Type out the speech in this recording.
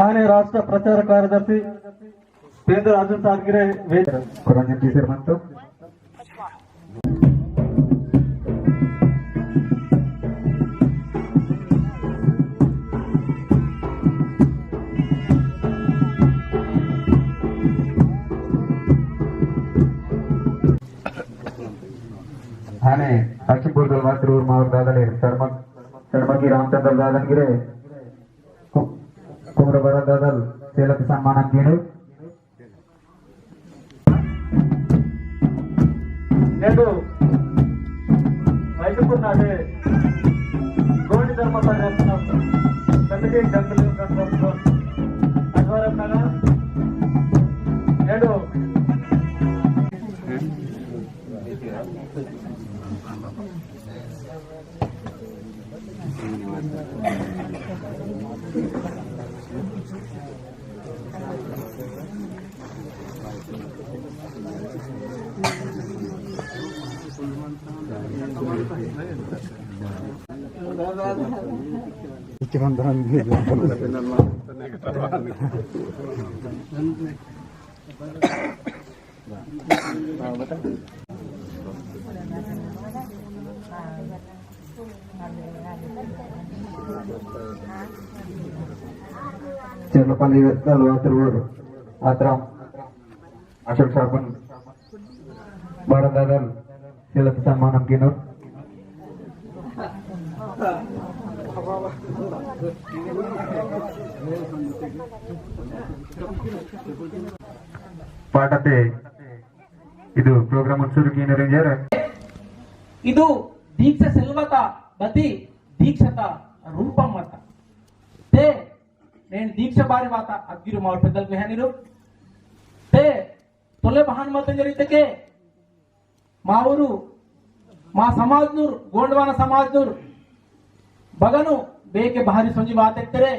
ఆయన రాష్ట్ర ప్రచార కార్యదర్శి పేద రాజన్ సాగిరే మనతో आने लक्ष्मीपुर दलवार मावर दादले सड़मकी रामचंद्र दादन गिरे कुमर बड़ा दादल सेलक सम्मान कीड़े నేడు మైదుపూర్ నాడే గోడి ధర్మస్థానం చేస్తున్నాం కమిటీ జంతువులు ఆధ్వర్యంలో నేడు చెర్లపల్లి తిరువురు ఆత్రం అశోక్ షాపన్ బడదాదల్ శిలక సన్మానం కిను ಪಾಠತೆ ಇದು ಪ್ರೋಗ್ರಾಮ್ ಉತ್ಸವ ಕಿನರಿಂಜರ ಇದು ದೀಕ್ಷಾ ಸೆಲ್ವತ ಬದಿ ದೀಕ್ಷತ ರೂಪಂ ಮತ తే నేను దీక్ష బారి వాత అగ్గిరు మా పెద్దలకు హేనిరు తే తొలే బహాన్ మత జరిగితే మా ఊరు మా సమాజ్ నూర్ గోండవాన సమాజ్ నూర్ బగను ಬೇಕೆ ಭಾರಿ ಸಂಜಿ ವಾತೆತ್ತರೆ